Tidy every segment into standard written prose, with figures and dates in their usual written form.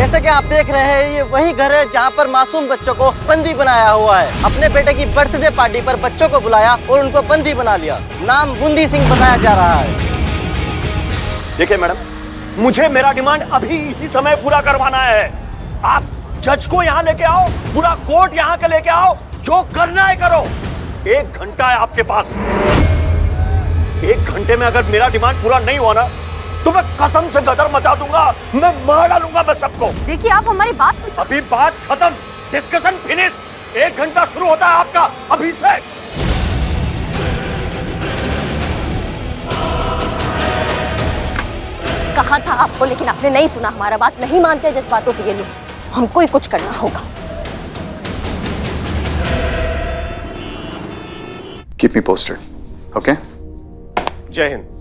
जैसे कि आप देख रहे हैं, ये वही घर है जहाँ पर मासूम बच्चों को बंदी बनाया हुआ है। अपने बेटे की बर्थडे पार्टी पर बच्चों को बुलाया और उनको बंदी बना लिया। नाम बूंदी सिंह बताया जा रहा है। देखिए मैडम, मुझे मेरा डिमांड अभी इसी समय पूरा करवाना है। आप जज को यहाँ लेके आओ, पूरा कोर्ट यहाँ के लेके आओ, जो करना है करो। 1 घंटा है आपके पास। 1 घंटे में अगर मेरा डिमांड पूरा नहीं हुआ ना, तो मैं कसम से गदर मचा दूंगा, मैं मार डालूंगा मैं सबको। देखिए आप हमारी बात तो अभी बात खत्म, डिस्कशन फिनिश। 1 घंटा शुरू होता है आपका अभी से। कहा था आपको, लेकिन आपने नहीं सुना हमारा। बात नहीं मानते जज्बातों से ये लोग। हमको ही कुछ करना होगा। Keep me posted, okay? जय हिंद।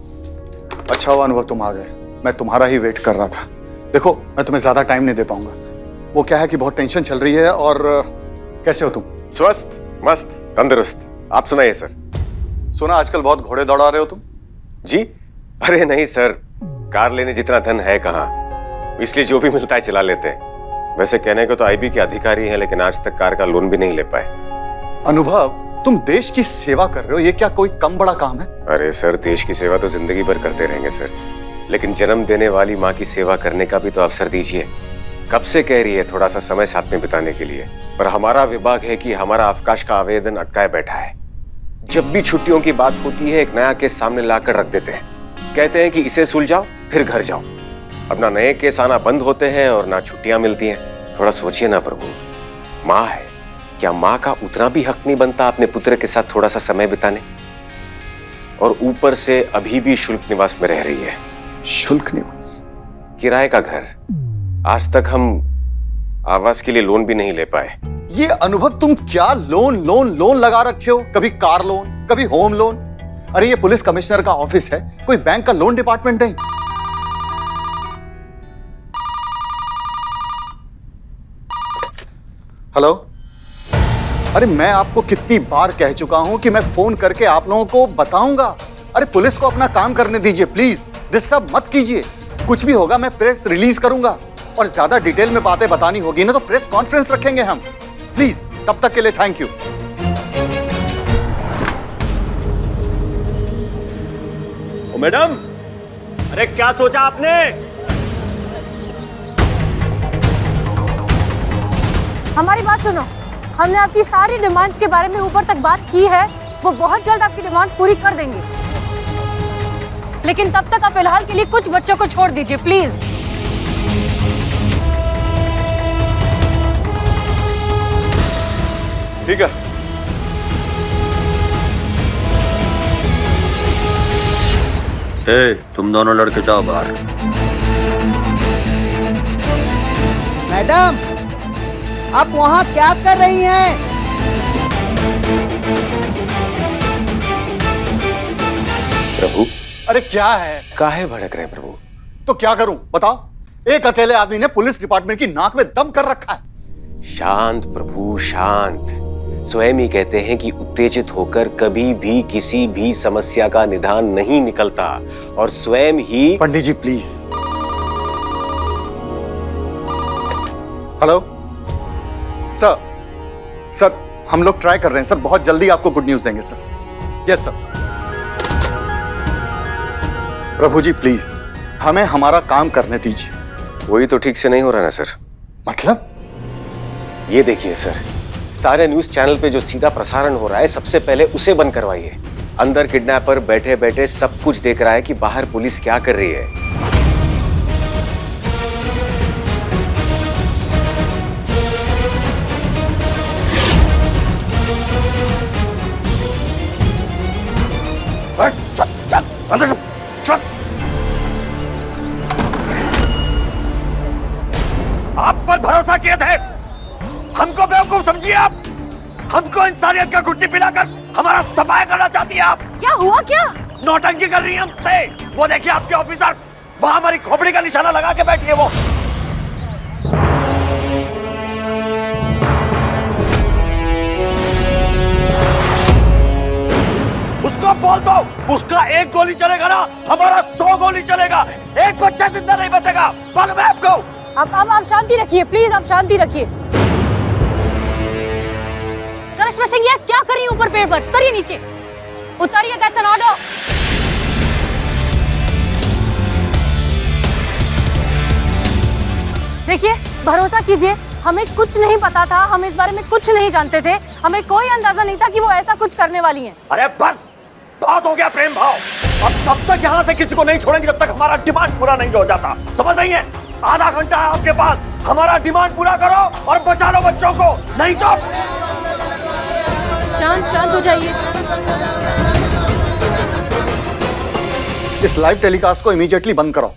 अच्छा हुआ अनुभव तुम आ गए, मैं तुम्हारा ही वेट कर रहा था। देखो, मैं तुम्हें ज्यादा टाइम नहीं दे पाऊंगा। वो क्या है कि बहुत टेंशन चल रही है। और कैसे हो तुम? स्वस्थ, मस्त, तंदुरुस्त। आप सुनाइए सर। सुना आजकल बहुत घोड़े दौड़ा रहे हो तुम। जी? अरे नहीं सर, कार लेने जितना धन है कहाँ, इसलिए जो भी मिलता है चला लेते हैं। वैसे कहने को तो आईबी के अधिकारी हैं, लेकिन आज तक कार का लोन भी नहीं ले पाए। अनुभव, तुम देश की सेवा कर रहे हो, ये क्या कोई कम बड़ा काम है? अरे सर, देश की सेवा तो जिंदगी भर करते रहेंगे सर, लेकिन जन्म देने वाली माँ की सेवा करने का भी तो अवसर दीजिए। कब से कह रही है थोड़ा सा समय साथ में बिताने के लिए, पर हमारा विभाग है कि हमारा अवकाश का आवेदन अटकाए बैठा है। जब भी छुट्टियों की बात होती है, एक नया केस सामने लाकर रख देते हैं। कहते हैं कि इसे सुलझाओ फिर घर जाओ। अपना नए केस आना बंद होते हैं और ना छुट्टियां मिलती हैं। थोड़ा सोचिए ना प्रभु, माँ है, क्या माँ का उतना भी हक नहीं बनता अपने पुत्र के साथ थोड़ा सा समय बिताने? और ऊपर से अभी भी शुल्क निवास में रह रही है। शुल्क निवास? किराए का घर। आज तक हम आवास के लिए लोन भी नहीं ले पाए। ये अनुभव, तुम क्या लोन लोन लोन लगा रखे हो? कभी कार लोन, कभी होम लोन। अरे ये पुलिस कमिश्नर का ऑफिस है, कोई बैंक का लोन डिपार्टमेंट नहीं। हेलो? अरे मैं आपको कितनी बार कह चुका हूं कि मैं फोन करके आप लोगों को बताऊंगा। अरे पुलिस को अपना काम करने दीजिए प्लीज, डिस्टर्ब मत कीजिए। कुछ भी होगा मैं प्रेस रिलीज करूंगा, और ज्यादा डिटेल में बातें बतानी होगी ना तो प्रेस कॉन्फ्रेंस रखेंगे हम। प्लीज, तब तक के लिए थैंक यू। ओ मैडम, अरे क्या सोचा आपने? हमारी बात सुनो। हमने आपकी सारी डिमांड्स के बारे में ऊपर तक बात की है। वो बहुत जल्द आपकी डिमांड्स पूरी कर देंगे, लेकिन तब तक आप फिलहाल के लिए कुछ बच्चों को छोड़ दीजिए प्लीज। ठीक है। तुम दोनों लड़के जाओ बाहर। मैडम, आप वहाँ क्या कर रही हैं? प्रभु, अरे क्या है? काहे भड़क रहे हैं प्रभु? तो क्या करूं बताओ? एक अकेले आदमी ने पुलिस डिपार्टमेंट की नाक में दम कर रखा है। शांत प्रभु, शांत। स्वयं ही कहते हैं कि उत्तेजित होकर कभी भी किसी भी समस्या का निदान नहीं निकलता, और स्वयं ही। पंडित जी प्लीज। हेलो सर, सर हम लोग ट्राई कर रहे हैं सर, बहुत जल्दी आपको गुड न्यूज देंगे sir. Yes sir. Prabhu ji please, हमें हमारा काम करने दीजिए। वही तो ठीक से नहीं हो रहा ना सर। मतलब? ये देखिए सर, सारे न्यूज चैनल पे जो सीधा प्रसारण हो रहा है, सबसे पहले उसे बंद करवाइए। अंदर किडनैपर बैठे बैठे सब कुछ देख रहा है कि बाहर पुलिस क्या कर रही है। अंदर चल। आप पर भरोसा किए थे, हमको बेवकूफ समझिए आप। हमको इंसानियत का घुट्टी पिलाकर हमारा सफाया करना चाहती है आप। क्या हुआ? क्या नौटंकी कर रही है हमसे? वो देखिए आपके ऑफिसर वहां हमारी खोपड़ी का निशाना लगा के बैठी है। वो उसको बोल दो, उसका एक गोली चलेगा ना, हमारा 100 गोली चलेगा। एक बच्चा जिंदा नहीं बचेगा, मालूम है आपको? आप शांति रखिए प्लीज, आप शांति रखिए। करिश्मा सिंह ये क्या कर रही है ऊपर पेड़ पर? उतरिए नीचे, उतरिए, दैट्स एन ऑर्डर। देखिए भरोसा कीजिए, हमें कुछ नहीं पता था, हम इस बारे में कुछ नहीं जानते थे, हमें कोई अंदाजा नहीं था कि वो ऐसा कुछ करने वाली हैं। अरे बस, बहुत हो गया प्रेम भाव। अब तब तक यहाँ से किसी को नहीं छोड़ेंगे जब तक हमारा डिमांड पूरा नहीं हो जाता, समझ रही है? आधा घंटा है आपके पास, हमारा डिमांड पूरा करो और बचा लो बच्चों को, नहीं तो। शांत हो जाइए। इस लाइव टेलीकास्ट को इमीडिएटली बंद करो।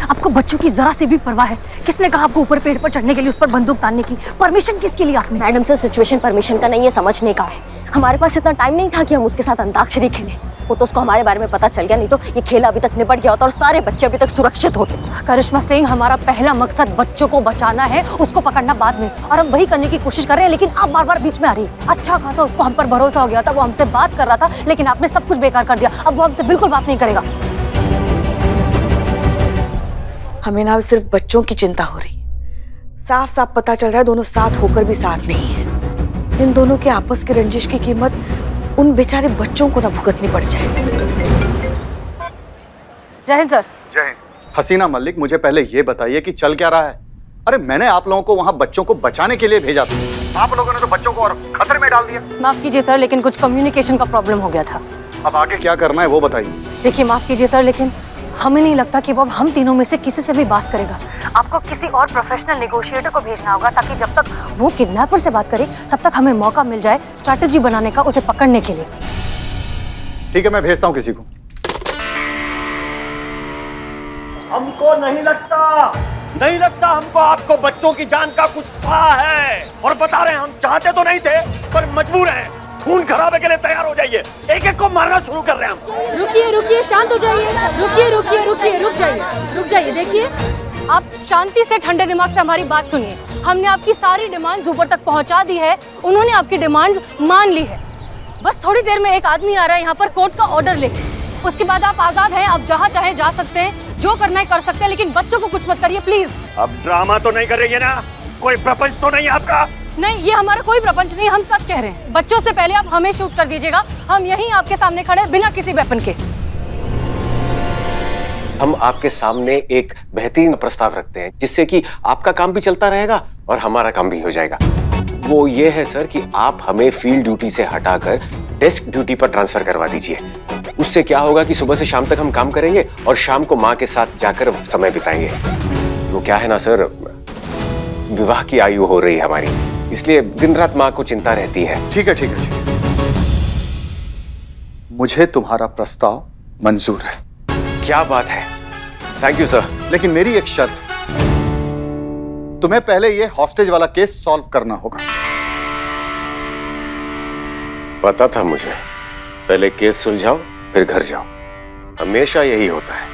आपको बच्चों की जरा सी भी परवाह है? किसने कहा आपको ऊपर पेड़ पर चढ़ने के लिए, उस पर बंदूक तानने की परमिशन किसके लिए आपने? मैडम सर, सिचुएशन परमिशन का नहीं है, समझने का है। हमारे पास इतना टाइम नहीं था कि हम उसके साथ अंताक्षरी खेलें। वो तो उसको हमारे बारे में पता चल गया, नहीं तो ये खेल अभी तक निपट गया होता और सारे बच्चे अभी तक सुरक्षित होते। करिश्मा सिंह, हमारा पहला मकसद बच्चों को बचाना है, उसको पकड़ना बाद में, और हम वही करने की कोशिश कर रहे हैं, लेकिन आप बार बार बीच में आ रही है। अच्छा खासा उसको हम पर भरोसा हो गया था, वो हमसे बात कर रहा था, लेकिन आपने सब कुछ बेकार कर दिया। अब वो हमसे बिल्कुल बात नहीं करेगा। हमें ना सिर्फ बच्चों की चिंता हो रही है, साफ साफ पता चल रहा है दोनों साथ होकर भी साथ नहीं है। इन दोनों के आपस की रंजिश की कीमत उन बेचारे बच्चों को ना भुगतनी पड़ जाए। जय हिंद सर। जय हिंद। हसीना मलिक, मुझे पहले ये बताइए कि चल क्या रहा है? अरे मैंने आप लोगों को वहाँ बच्चों को बचाने के लिए भेजा था, आप लोगों ने तो बच्चों को और खतरे में डाल दिया। माफ कीजिए सर, लेकिन कुछ कम्युनिकेशन का प्रॉब्लम हो गया था। अब आगे क्या करना है वो बताइए। देखिए माफ कीजिए सर, लेकिन हमें नहीं लगता कि वो अब हम तीनों में से किसी से भी बात करेगा। आपको किसी और प्रोफेशनल नेगोशिएटर को भेजना होगा, ताकि जब तक वो किडनैपर से बात करे तब तक हमें मौका मिल जाए स्ट्रैटेजी बनाने का, उसे पकड़ने के लिए। ठीक है, मैं भेजता हूँ किसी को। हमको नहीं लगता हमको आपको बच्चों की जान का कुछ पता है, और बता रहे हैं, हम चाहते तो नहीं थे पर मजबूर हैं। खून खराबे के लिए तैयार हो जाइए, एक एक को मारना शुरू कर रहे हैं हम। रुकिए, शांत हो जाइए। रुक जाइए। देखिए, आप शांति से ठंडे दिमाग से हमारी बात सुनिए। हमने आपकी सारी डिमांड्स ऊपर तक पहुंचा दी है, उन्होंने आपकी डिमांड्स मान ली है। बस थोड़ी देर में एक आदमी आ रहा है यहाँ पर कोर्ट का ऑर्डर लेके, उसके बाद आप आजाद हैं, आप जहाँ चाहे जा सकते हैं, जो करना है कर सकते हैं, लेकिन बच्चों को कुछ मत करिए प्लीज। अब ड्रामा तो नहीं कर रही है ना? कोई प्रपंच तो नहीं आपका? नहीं, ये हमारा कोई प्रपंच नहीं, हम सच कह रहे हैं। बच्चों से पहले आप हमें शूट कर दीजिएगा, हम यहीं आपके सामने खड़े बिना किसी वेपन के। हम आपके सामने एक बेहतरीन प्रस्ताव रखते हैं, जिससे कि आपका काम भी चलता रहेगा और हमारा काम भी हो जाएगा। वो ये है सर कि आप हमें फील्ड ड्यूटी से हटाकर डेस्क ड्यूटी पर ट्रांसफर करवा दीजिए। उससे क्या होगा कि सुबह से शाम तक हम काम करेंगे और शाम को माँ के साथ जाकर समय बिताएंगे। वो क्या है ना सर, विवाह की आयु हो रही है हमारी, इसलिए दिन रात माँ को चिंता रहती है। ठीक है। मुझे तुम्हारा प्रस्ताव मंजूर है। क्या बात है, थैंक यू सर। लेकिन मेरी एक शर्त, तुम्हें पहले ये हॉस्टेज वाला केस सॉल्व करना होगा। पता था मुझे, पहले केस सुलझाओ फिर घर जाओ, हमेशा यही होता है।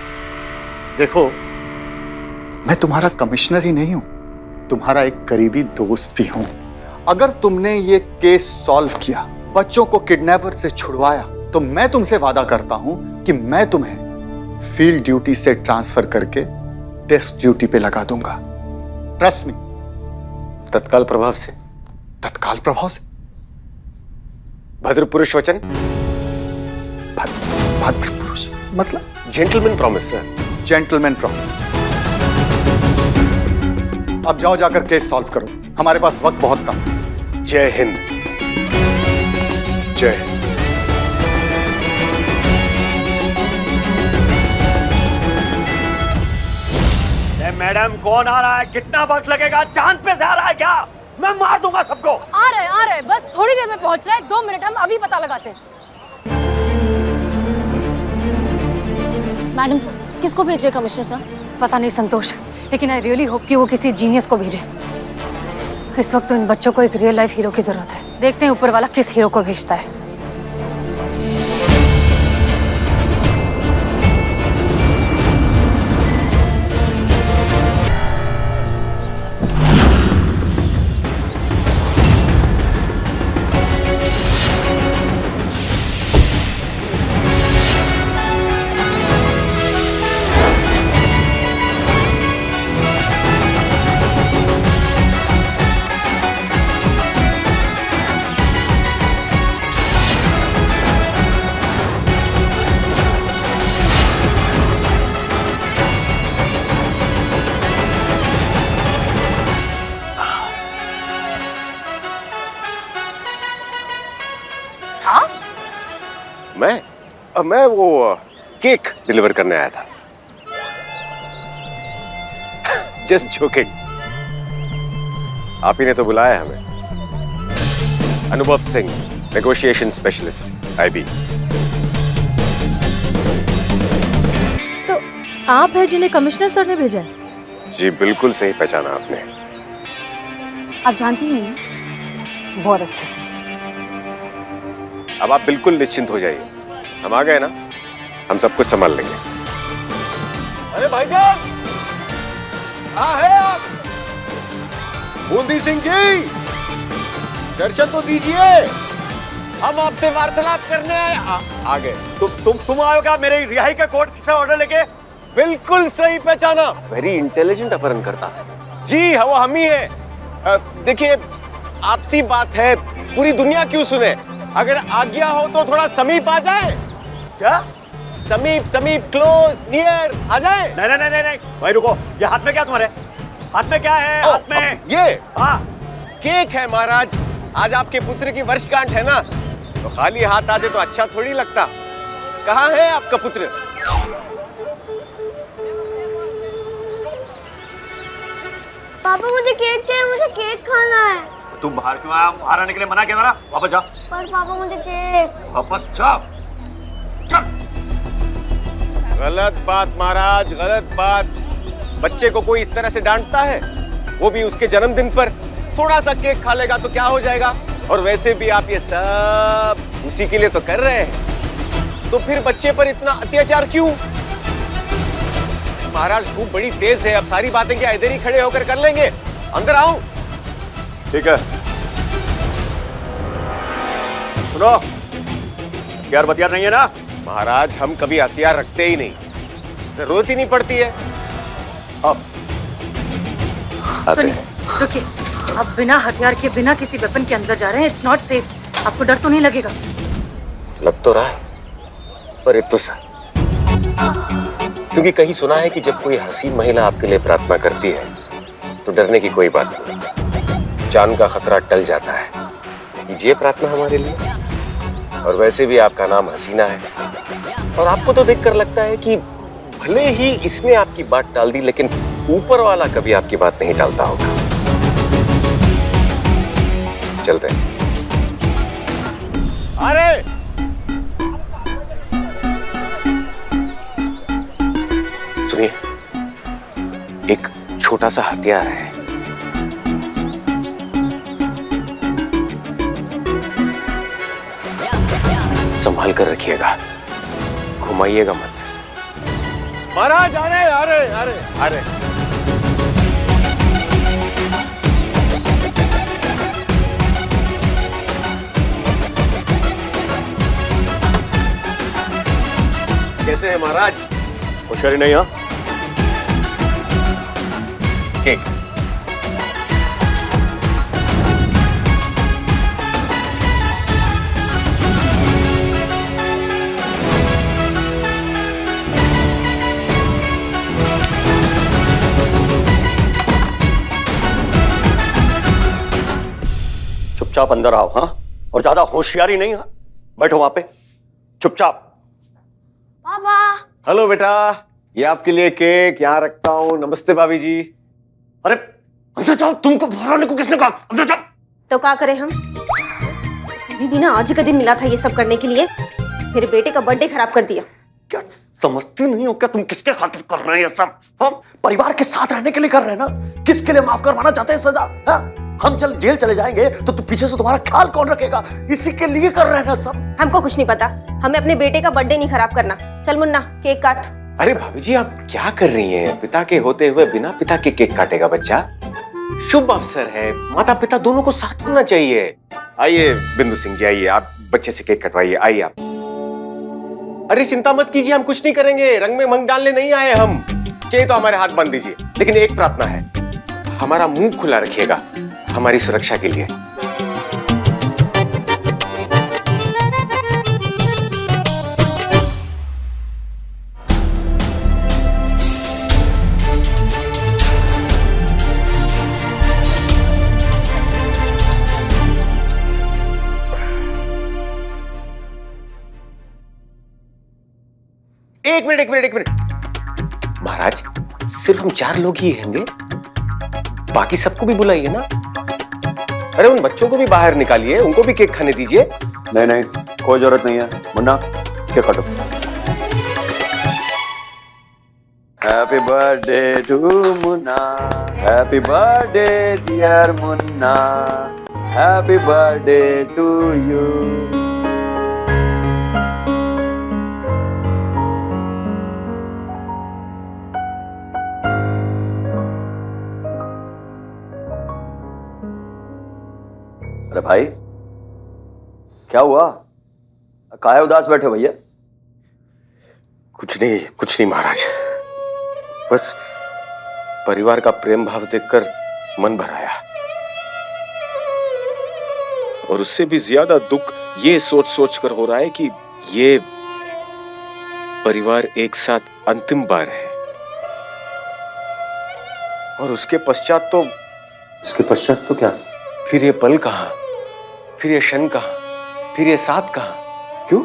देखो, मैं तुम्हारा कमिश्नर ही नहीं हूं, तुम्हारा एक करीबी दोस्त भी हूं। अगर तुमने ये केस सॉल्व किया, बच्चों को किडनैपर से छुड़वाया, तो मैं तुमसे वादा करता हूं कि मैं तुम्हें फील्ड ड्यूटी से ट्रांसफर करके डेस्क ड्यूटी पे लगा दूंगा। Trust me. तत्काल प्रभाव से? तत्काल प्रभाव से। भद्र पुरुष वचन? भद्र पुरुष मतलब? Gentleman promise sir. Gentleman promise. अब जाओ, जाकर केस सॉल्व करो, हमारे पास वक्त बहुत कम है। जय हिंद। जय हिंद। मैडम, कौन आ रहा है? कितना वक्त लगेगा? चांद पे से आ रहा है क्या? मैं मार दूंगा सबको। आ रहे, बस थोड़ी देर में पहुंच रहा है, 2 मिनट, हम अभी पता लगाते हैं। मैडम सर, किसको भेजे कमिश्नर सर? पता नहीं संतोष, लेकिन आई रियली होप कि वो किसी जीनियस को भेजे। इस वक्त तो इन बच्चों को एक रियल लाइफ हीरो की जरूरत है। देखते हैं ऊपर वाला किस हीरो को भेजता है। मैं वो केक डिलीवर करने आया था। Just joking. आप ही ने तो बुलाया हमें। अनुभव सिंह, नेगोशिएशन स्पेशलिस्ट, आईबी। तो आप हैं जिन्हें कमिश्नर सर ने भेजा है? जी बिल्कुल सही पहचाना आपने। आप जानती हैं ना? बहुत अच्छे से। अब आप बिल्कुल निश्चिंत हो जाइए, हम आ गए ना, हम सब कुछ संभाल लेंगे। अरे भाईजान, कहाँ है आप? बूंदी सिंह जी, दर्शन तो दीजिए। हम आपसे वार्तालाप करने आए। आ गए। तुम आए हो क्या मेरे रिहाई का कोर्ट से ऑर्डर लेके? बिल्कुल सही पहचाना। वेरी इंटेलिजेंट अपहरण करता। जी हाँ, वो हम ही है। देखिए, आपसी बात है, पूरी दुनिया क्यों सुने? अगर आज्ञा हो तो थोड़ा समीप आ जाए। क्या? समीप, क्लोज, नियर आ जाए। नहीं, भाई रुको। ये हाथ में क्या तुम्हारे? हाथ में क्या है? हाथ में ये हाँ, केक है महाराज। आज आपके पुत्र की वर्षगांठ है ना, तो खाली हाथ आते तो अच्छा थोड़ी लगता। कहाँ है आपका पुत्र? पापा मुझे केक चाहिए, मुझे केक खाना है। तुम बाहर क्यों आया? बाहर आने के लिए मना किया था ना। वापस जा। पर पापा मुझे केक। वापस जा। चल। गलत बात महाराज, गलत बात। बच्चे को कोई इस तरह से डांटता है? वो भी उसके जन्मदिन पर। थोड़ा सा केक खा लेगा तो क्या हो जाएगा? और वैसे भी आप ये सब उसी के लिए तो कर रहे हैं, तो फिर बच्चे पर इतना अत्याचार क्यों? महाराज धूप बड़ी तेज है, अब सारी बातें क्या इधर ही खड़े होकर कर लेंगे? अंदर आओ। ठीक है, सुनो, हथियार बतियार नहीं है ना? महाराज हम कभी हथियार रखते ही नहीं, जरूरत ही नहीं पड़ती है। अब सुनिए, रुकिए। आप बिना हथियार के, बिना किसी वेपन के अंदर जा रहे हैं। It's not safe. आपको डर तो नहीं लगेगा? लग तो रहा है, पर इतना सा, क्योंकि कहीं सुना है कि जब कोई हसीन महिला आपके लिए प्रार्थना करती है तो डरने की कोई बात नहीं, जान का खतरा टल जाता है। कीजिए प्रार्थना हमारे लिए। और वैसे भी आपका नाम हसीना है, और आपको तो देखकर लगता है कि भले ही इसने आपकी बात टाल दी, लेकिन ऊपर वाला कभी आपकी बात नहीं टालता होगा। चलते हैं। अरे सुनिए, एक छोटा सा हथियार है। संभाल कर रखिएगा, घुमाइएगा मत। महाराज आ रहे। कैसे है महाराज? होशियारी नहीं? हाँ, केक। चुपचाप अंदर आओ। हाँ, और ज्यादा होशियारी नहीं। हाँ, बैठो वहां पे चुपचाप। पापा। हेलो बेटा, ये आपके लिए केक यहाँ रखता हूँ। नमस्ते भाभी जी। अरे अंदर जाओ, तुमको बाहर आने को किसने कहा? अंदर जाओ। तो क्या करें हम? तुम्हें भी ना आज का दिन मिला था ये सब करने के लिए, मेरे बेटे का बर्थडे खराब कर दिया। क्या समझती नहीं हो क्या तुम किसके खातिर कर रहे हैं ये सब? हम परिवार के साथ रहने के लिए कर रहे हैं ना। किसके लिए माफ करवाना चाहते हैं सजा? हम जेल चले जाएंगे तो पीछे से तुम्हारा ख्याल कौन रखेगा? इसी के लिए कर रहे हैं ना सब। हमको कुछ नहीं पता, हमें अपने बेटे का बर्थडे नहीं खराब करना। चल मुन्ना, केक काट। अरे भाभी जी, आप क्या कर रही हैं? पिता के होते हुए बिना पिता के केक काटेगा बच्चा? शुभ अवसर है, माता पिता दोनों को साथ होना चाहिए। आइए बिंदु सिंह जी, आइए, आप बच्चे से केक कटवाइए। आइए आप। अरे चिंता मत कीजिए, हम कुछ नहीं करेंगे। रंग में मंग डालने नहीं आए हम। चाहिए तो हमारे हाथ बांध दीजिए, लेकिन एक प्रार्थना है, हमारा मुंह खुला रखिएगा हमारी सुरक्षा के लिए। एक मिनट महाराज, सिर्फ हम 4 लोग ही होंगे, बाकी सबको भी बुलाइए ना। अरे उन बच्चों को भी बाहर निकालिए, उनको भी केक खाने दीजिए। नहीं नहीं, कोई जरूरत नहीं है। मुन्ना, केक काटो। Happy birthday to Munna, happy birthday dear Munna, happy birthday to you. अरे भाई, क्या हुआ? काहे उदास बैठे भैया? कुछ नहीं महाराज, बस परिवार का प्रेम भाव देखकर मन भर आया, और उससे भी ज्यादा दुख ये सोच कर हो रहा है कि ये परिवार एक साथ अंतिम बार है, और उसके पश्चात तो क्या? फिर ये पल कहां, फिर ये क्षण कहां, फिर ये साथ कहां? क्यों?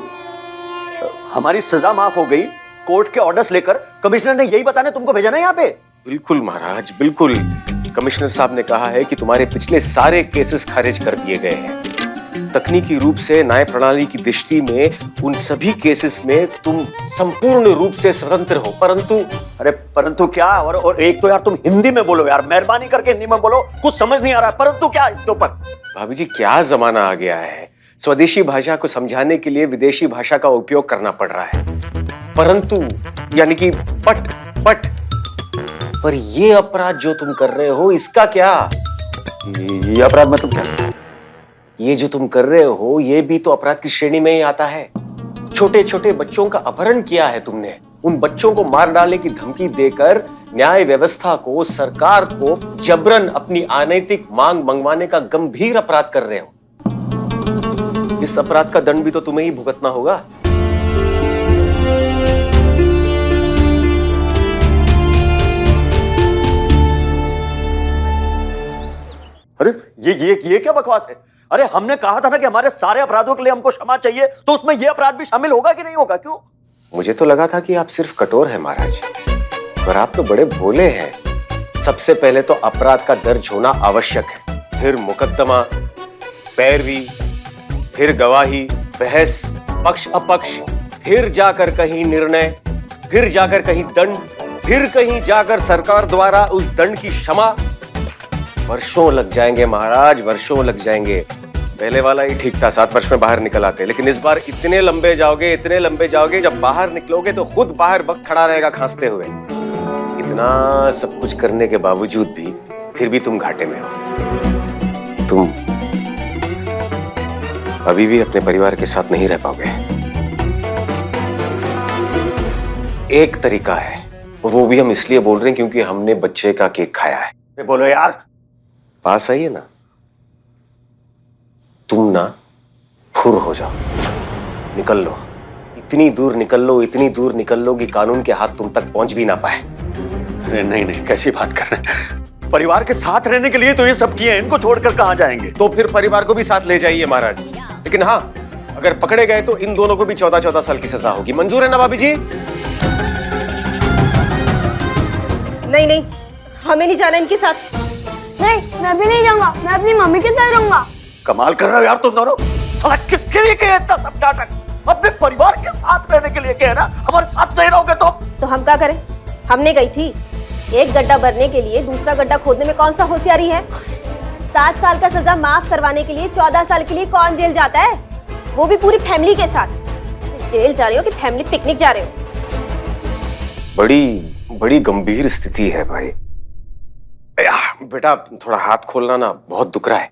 हमारी सजा माफ हो गई, कोर्ट के ऑर्डर्स लेकर कमिश्नर ने यही बताने तुमको भेजा ना यहाँ पे? बिल्कुल महाराज, बिल्कुल। कमिश्नर साहब ने कहा है कि तुम्हारे पिछले सारे केसेस खारिज कर दिए गए हैं। तकनीकी रूप से न्याय प्रणाली की दृष्टि में उन सभी केसेस में तुम संपूर्ण रूप से स्वतंत्र हो, परंतु क्या? और एक तो यार तुम हिंदी में बोलो यार, मेहरबानी करके हिंदी में बोलो, कुछ समझ नहीं आ रहा। परंतु क्या इसके ऊपर? भाभी जी, क्या जमाना आ गया है, स्वदेशी भाषा को समझाने के लिए विदेशी भाषा का उपयोग करना पड़ रहा है। परंतु यानी कि पट पर ये अपराध जो तुम कर रहे हो, इसका क्या? ये अपराध मतलब क्या? ये जो तुम कर रहे हो, ये भी तो अपराध की श्रेणी में ही आता है। छोटे छोटे बच्चों का अपहरण किया है तुमने, उन बच्चों को मार डालने की धमकी देकर न्याय व्यवस्था को, सरकार को जबरन अपनी अनैतिक मांग मंगवाने का गंभीर अपराध कर रहे हो। इस अपराध का दंड भी तो तुम्हें ही भुगतना होगा। अरे ये क्या बकवास है? अरे हमने कहा था ना कि हमारे सारे अपराधों के लिए हमको क्षमा चाहिए, तो उसमें ये अपराध भी शामिल होगा कि नहीं होगा? क्यों? मुझे तो लगा था कि आप सिर्फ कठोर हैं महाराज, पर आप तो बड़े भोले हैं। सबसे पहले तो अपराध का दर्ज होना आवश्यक है, फिर मुकदमा, पैरवी, फिर गवाही, बहस, पक्ष अपक्ष, फिर जाकर कहीं निर्णय, फिर जाकर कहीं दंड, फिर कहीं जाकर सरकार द्वारा उस दंड की क्षमा। वर्षों लग जाएंगे महाराज, वर्षों लग जाएंगे। पहले वाला ही ठीक था, 7 वर्ष में बाहर निकल आते, लेकिन इस बार इतने लंबे जाओगे, जब बाहर निकलोगे तो खुद बाहर वक्त खड़ा रहेगा खांसते हुए। इतना सब कुछ करने के बावजूद भी फिर भी तुम घाटे में हो। तुम अभी भी अपने परिवार के साथ नहीं रह पाओगे। एक तरीका है, वो भी हम इसलिए बोल रहे हैं क्योंकि हमने बच्चे का केक खाया है। बोलो यार, पास आइए ना। तुम ना फुर हो जाओ, निकल लो, इतनी दूर निकल लो कि कानून के हाथ तुम तक पहुंच भी ना पाए। अरे नहीं, कैसी बात कर रहे हैं? परिवार के साथ रहने के लिए तो ये सब किए हैं, इनको छोड़कर कहां जाएंगे? तो फिर परिवार को भी साथ ले जाइए महाराज, लेकिन हाँ, अगर पकड़े गए तो इन दोनों को भी 14-14 साल की सजा होगी। मंजूर है ना भाभी जी? नहीं, हमें नहीं जाना इनके साथ। नहीं, मैं भी नहीं जाऊंगा, मैं अपनी मम्मी के साथ रहूंगा। कमाल कर रहे हो यार तुम दोनों। साला किसके लिए कहे इतना सब नाटक? अपने परिवार के साथ रहने के लिए कहे ना, हमारे साथ नहीं रहोगे तो हम क्या करें? हमने गई थी, एक गड्ढा भरने के लिए दूसरा गड्ढा खोदने में कौन सा होशियारी है? 7 साल का सजा माफ करवाने के लिए 14 साल के लिए कौन जेल जाता है? वो भी पूरी फैमिली के साथ। जेल जा रहे हो कि फैमिली पिकनिक जा रहे हो? बड़ी गंभीर स्थिति है भाई। बेटा थोड़ा हाथ खोलना ना, बहुत दुख रहा है।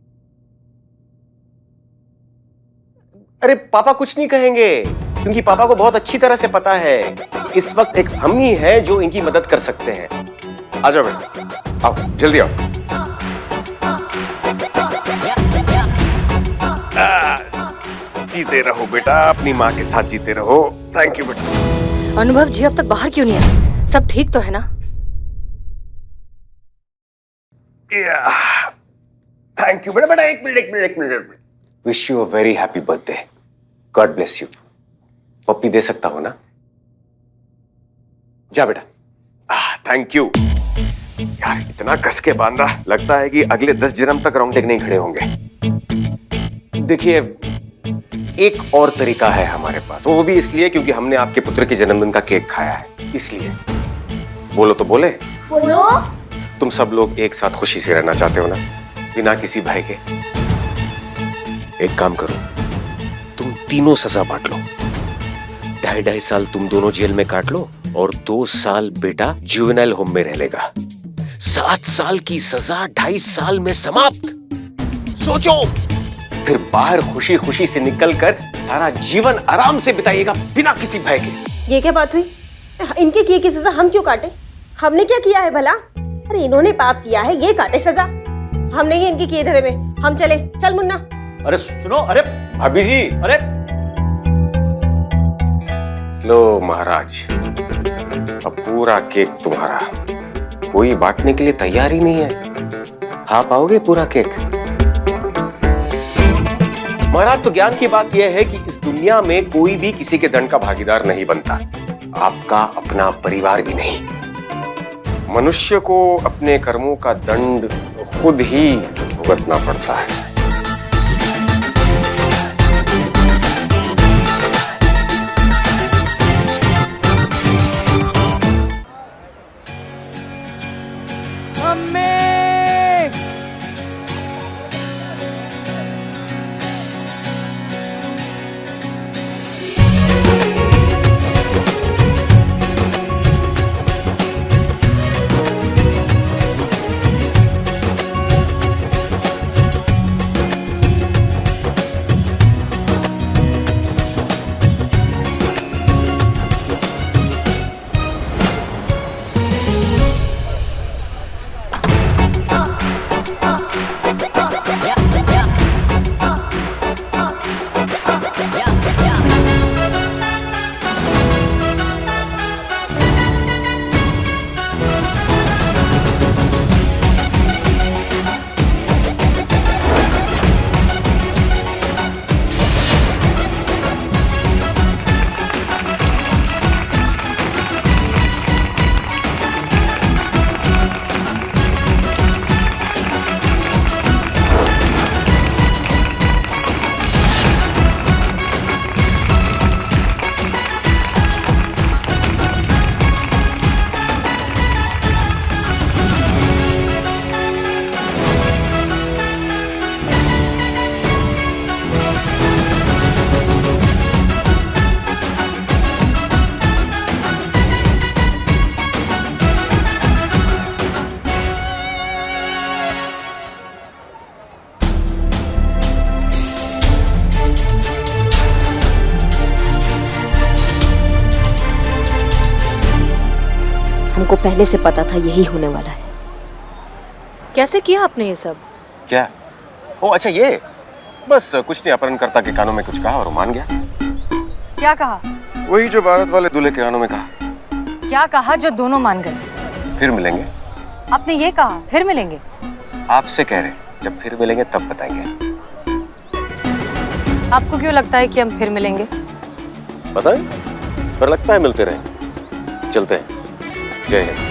अरे पापा कुछ नहीं कहेंगे, क्योंकि पापा को बहुत अच्छी तरह से पता है इस वक्त एक हम ही है जो इनकी मदद कर सकते हैं। आ जाओ बेटा, आओ जल्दी आओ। जीते रहो बेटा, अपनी माँ के साथ जीते रहो। थैंक यू बेटा। अनुभव जी अब तक बाहर क्यों नहीं आए? सब ठीक तो है ना? थैंक यू बेटा। एक minute. Wish you a very happy birthday. God bless you. पप्पी दे सकता हूं ना? जा बेटा। थैंक यू यार, इतना कस के बांधा, लगता है कि अगले 10 जन्म तक रोंगटे नहीं खड़े होंगे। देखिए, एक और तरीका है हमारे पास, वो भी इसलिए क्योंकि हमने आपके पुत्र के जन्मदिन का केक खाया है, इसलिए। बोलो तो बोले। बोलो। तुम सब लोग एक साथ खुशी से रहना चाहते हो ना, बिना किसी भय के? एक काम करो, तुम तीनों सजा बांट लो। 2.5 साल तुम दोनों जेल में काट लो और 2 साल बेटा जुवेनाइल होम में रह लेगा। 7 साल की सजा 2.5 साल में समाप्त। सोचो, फिर बाहर खुशी खुशी से निकलकर सारा जीवन आराम से बिताइएगा बिना किसी भय के। ये क्या बात हुई? इनके किए की सजा हम क्यों काटे? हमने क्या किया है भला? अरे इन्होंने पाप किया है, ये काटे सजा। हम नहीं इनके किए धरे में। हम चले। चल मुन्ना। अरे सुनो, अरे भाभी जी। अरे लो महाराज, अब पूरा केक तुम्हारा। कोई बांटने के लिए तैयार ही नहीं है। खा पाओगे पूरा केक? महाराज, तो ज्ञान की बात यह है कि इस दुनिया में कोई भी किसी के दंड का भागीदार नहीं बनता, आपका अपना परिवार भी नहीं। मनुष्य को अपने कर्मों का दंड खुद ही भुगतना पड़ता है। हमको पहले से पता था यही होने वाला है। कैसे किया आपने ये सब? क्या? ओ अच्छा, ये बस कुछ नहीं, अपहरणकर्ता के कानों में कुछ कहा और वो मान गया। क्या कहा? वही जो भारत वाले दूल्हे के कानों में कहा। क्या कहा जो दोनों मान गए? फिर मिलेंगे। आपने ये कहा फिर मिलेंगे? आपसे कह रहे, जब फिर मिलेंगे तब बताएंगे। आपको क्यों लगता है कि हम फिर मिलेंगे? पता नहीं, पर लगता है मिलते रहेंगे। चलते हैं। जय हिंद।